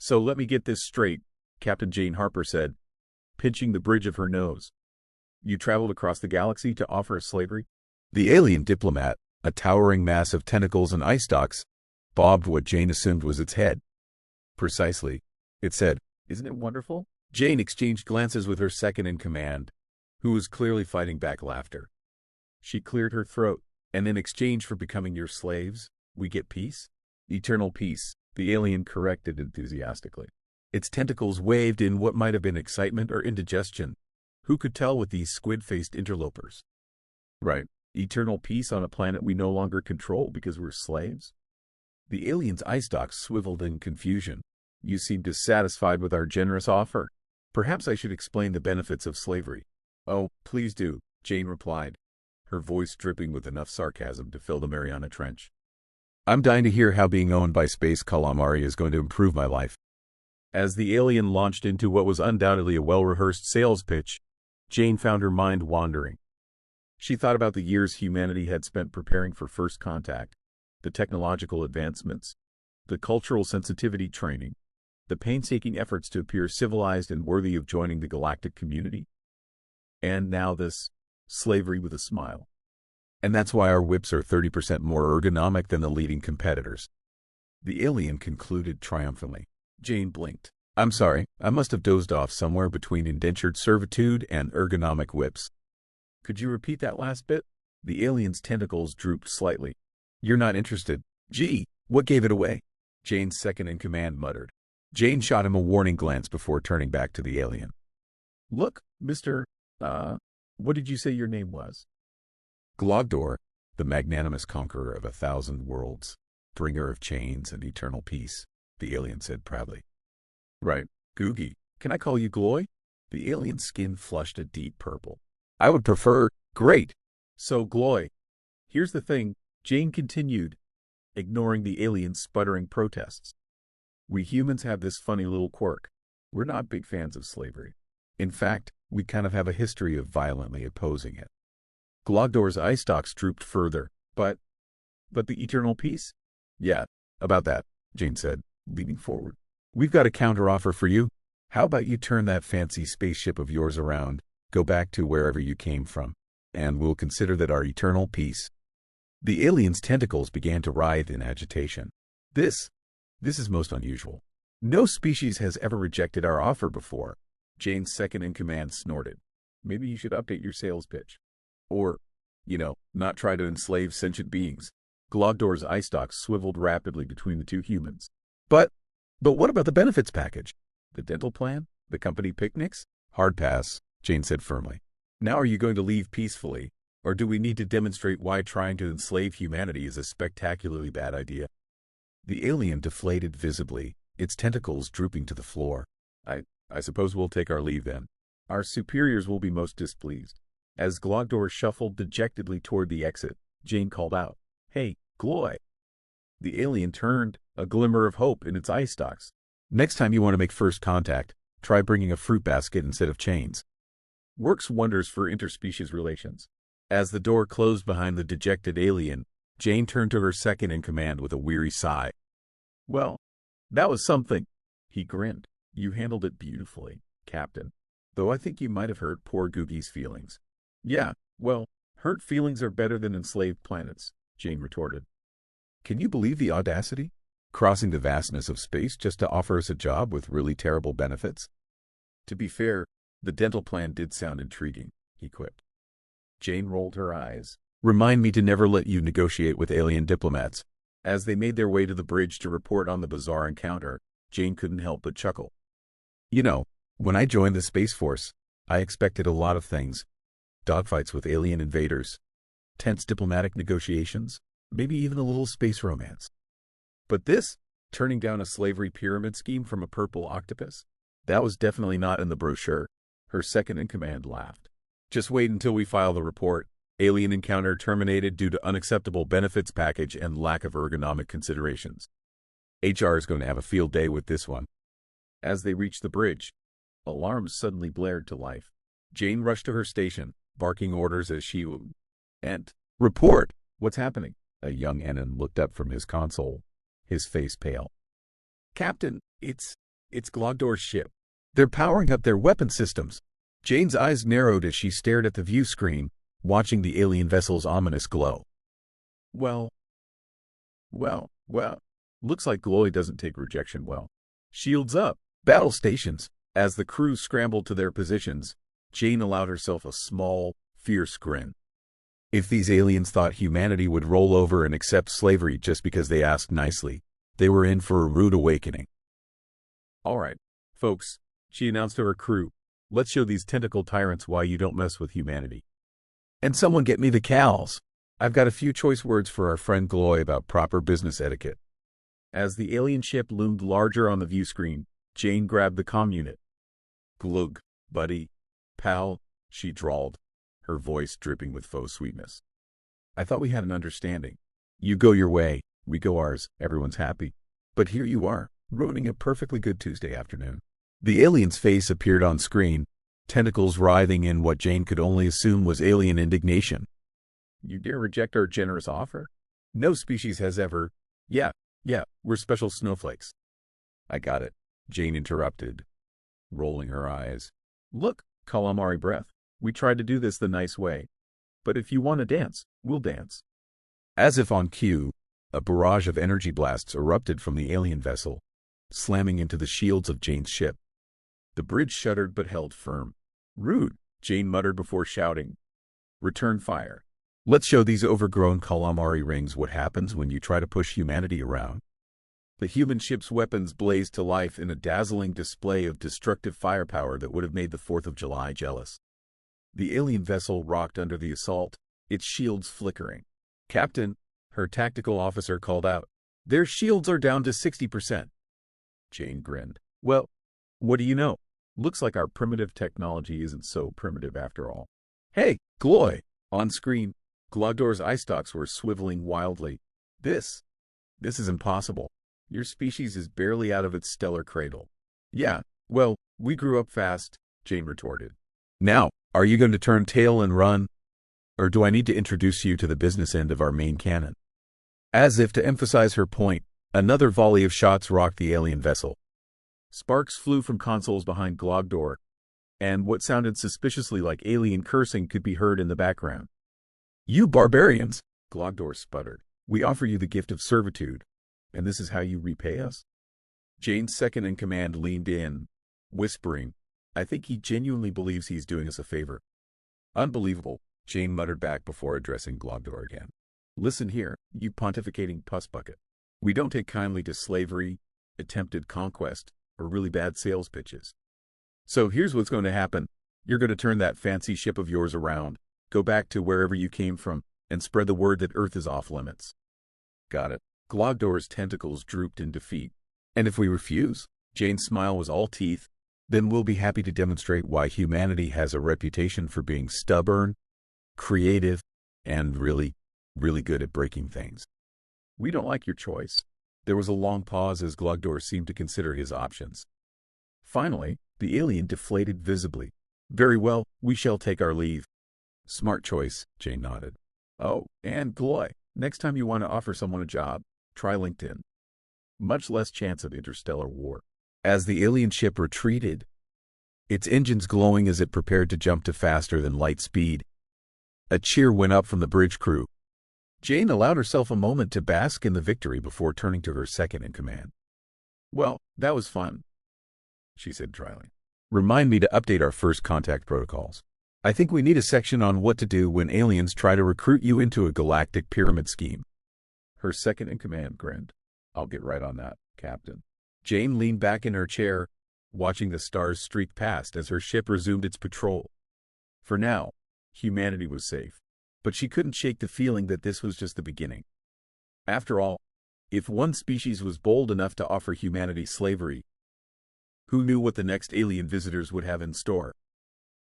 So let me get this straight, Captain Jane Harper said, pinching the bridge of her nose. You traveled across the galaxy to offer us slavery? The alien diplomat, a towering mass of tentacles and eye stalks, bobbed what Jane assumed was its head. Precisely, it said. Isn't it wonderful? Jane exchanged glances with her second-in-command, who was clearly fighting back laughter. She cleared her throat. And in exchange for becoming your slaves, we get peace? Eternal peace, the alien corrected enthusiastically. Its tentacles waved in what might have been excitement or indigestion. Who could tell with these squid-faced interlopers? Right. Eternal peace on a planet we no longer control because we're slaves? The alien's eye stalks swiveled in confusion. You seem dissatisfied with our generous offer. Perhaps I should explain the benefits of slavery. Oh, please do, Jane replied, her voice dripping with enough sarcasm to fill the Mariana Trench. I'm dying to hear how being owned by space calamari is going to improve my life. As the alien launched into what was undoubtedly a well-rehearsed sales pitch, Jane found her mind wandering. She thought about the years humanity had spent preparing for first contact, the technological advancements, the cultural sensitivity training, the painstaking efforts to appear civilized and worthy of joining the galactic community. And now this slavery with a smile. And that's why our whips are 30% more ergonomic than the leading competitors. The alien concluded triumphantly. Jane blinked. I'm sorry, I must have dozed off somewhere between indentured servitude and ergonomic whips. Could you repeat that last bit? The alien's tentacles drooped slightly. You're not interested. Gee, what gave it away? Jane's second-in-command muttered. Jane shot him a warning glance before turning back to the alien. Look, Mr. What did you say your name was? Glogdor, the magnanimous conqueror of 1,000 worlds, bringer of chains and eternal peace, the alien said proudly. Right, Googie. Can I call you Gloy? The alien's skin flushed a deep purple. I would prefer, great. So, Gloy, here's the thing, Jane continued, ignoring the alien's sputtering protests. We humans have this funny little quirk. We're not big fans of slavery. In fact, we kind of have a history of violently opposing it. Glogdor's eye stalks drooped further. But the eternal peace? Yeah, about that, Jane said, leaning forward. We've got a counteroffer for you. How about you turn that fancy spaceship of yours around, go back to wherever you came from, and we'll consider that our eternal peace. The alien's tentacles began to writhe in agitation. This is most unusual. No species has ever rejected our offer before. Jane's second-in-command snorted. Maybe you should update your sales pitch. Or, not try to enslave sentient beings. Glogdor's eye stalks swiveled rapidly between the two humans. But what about the benefits package? The dental plan? The company picnics? Hard pass, Jane said firmly. Now are you going to leave peacefully, or do we need to demonstrate why trying to enslave humanity is a spectacularly bad idea? The alien deflated visibly, its tentacles drooping to the floor. I suppose we'll take our leave then. Our superiors will be most displeased. As Glogdor shuffled dejectedly toward the exit, Jane called out, Hey, Gloy. The alien turned, a glimmer of hope in its eye stalks. Next time you want to make first contact, try bringing a fruit basket instead of chains. Works wonders for interspecies relations. As the door closed behind the dejected alien, Jane turned to her second-in-command with a weary sigh. Well, that was something. He grinned. You handled it beautifully, Captain. Though I think you might have hurt poor Googie's feelings. Yeah, well, hurt feelings are better than enslaved planets, Jane retorted. Can you believe the audacity? Crossing the vastness of space just to offer us a job with really terrible benefits? To be fair, the dental plan did sound intriguing, he quipped. Jane rolled her eyes. Remind me to never let you negotiate with alien diplomats. As they made their way to the bridge to report on the bizarre encounter, Jane couldn't help but chuckle. When I joined the Space Force, I expected a lot of things. Dogfights with alien invaders, tense diplomatic negotiations, maybe even a little space romance. But this, turning down a slavery pyramid scheme from a purple octopus, that was definitely not in the brochure. Her second-in-command laughed. Just wait until we file the report. Alien encounter terminated due to unacceptable benefits package and lack of ergonomic considerations. HR is going to have a field day with this one. As they reached the bridge, alarms suddenly blared to life. Jane rushed to her station, barking orders as she and report. What's happening? A young Ennin looked up from his console, his face pale. Captain, It's Glogdor's ship. They're powering up their weapon systems. Jane's eyes narrowed as she stared at the view screen, watching the alien vessel's ominous glow. Well. Looks like Gloy doesn't take rejection well. Shields up. Battle stations. As the crew scrambled to their positions, Jane allowed herself a small, fierce grin. If these aliens thought humanity would roll over and accept slavery just because they asked nicely, they were in for a rude awakening. All right, folks, she announced to her crew, let's show these tentacle tyrants why you don't mess with humanity. And someone get me the cals. I've got a few choice words for our friend Gloy about proper business etiquette. As the alien ship loomed larger on the view screen, Jane grabbed the comm unit. Glug, buddy, pal, she drawled, her voice dripping with faux sweetness. I thought we had an understanding. You go your way, we go ours, everyone's happy. But here you are, ruining a perfectly good Tuesday afternoon. The alien's face appeared on screen, tentacles writhing in what Jane could only assume was alien indignation. You dare reject our generous offer? No species has ever. Yeah, we're special snowflakes. I got it, Jane interrupted, rolling her eyes. Look, calamari breath. We tried to do this the nice way. But if you want to dance, we'll dance. As if on cue, a barrage of energy blasts erupted from the alien vessel, slamming into the shields of Jane's ship. The bridge shuddered but held firm. Rude, Jane muttered before shouting. Return fire. Let's show these overgrown calamari rings what happens when you try to push humanity around. The human ship's weapons blazed to life in a dazzling display of destructive firepower that would have made the 4th of July jealous. The alien vessel rocked under the assault, its shields flickering. Captain, her tactical officer called out, their shields are down to 60%. Jane grinned. Well, what do you know? Looks like our primitive technology isn't so primitive after all. Hey, Gloy! On screen, Glogdor's eye stalks were swiveling wildly. This is impossible. Your species is barely out of its stellar cradle. Yeah, well, we grew up fast, Jane retorted. Now, are you going to turn tail and run? Or do I need to introduce you to the business end of our main cannon? As if to emphasize her point, another volley of shots rocked the alien vessel. Sparks flew from consoles behind Glogdor, and what sounded suspiciously like alien cursing could be heard in the background. You barbarians, Glogdor sputtered. We offer you the gift of servitude, and this is how you repay us? Jane's second-in-command leaned in, whispering, I think he genuinely believes he's doing us a favor. Unbelievable, Jane muttered back before addressing Glogdor again. Listen here, you pontificating puss bucket. We don't take kindly to slavery, attempted conquest, or really bad sales pitches. So here's what's going to happen. You're going to turn that fancy ship of yours around, go back to wherever you came from, and spread the word that Earth is off limits. Got it. Glogdor's tentacles drooped in defeat. And if we refuse, Jane's smile was all teeth, then we'll be happy to demonstrate why humanity has a reputation for being stubborn, creative, and really good at breaking things. We don't like your choice. There was a long pause as Glogdor seemed to consider his options. Finally, the alien deflated visibly. Very well, we shall take our leave. Smart choice, Jane nodded. Oh, and Gloy, next time you want to offer someone a job, try LinkedIn. Much less chance of interstellar war. As the alien ship retreated, its engines glowing as it prepared to jump to faster than light speed, a cheer went up from the bridge crew. Jane allowed herself a moment to bask in the victory before turning to her second-in-command. Well, that was fun, she said dryly. Remind me to update our first contact protocols. I think we need a section on what to do when aliens try to recruit you into a galactic pyramid scheme. Her second-in-command grinned. I'll get right on that, Captain. Jane leaned back in her chair, watching the stars streak past as her ship resumed its patrol. For now, humanity was safe, but she couldn't shake the feeling that this was just the beginning. After all, if one species was bold enough to offer humanity slavery, who knew what the next alien visitors would have in store?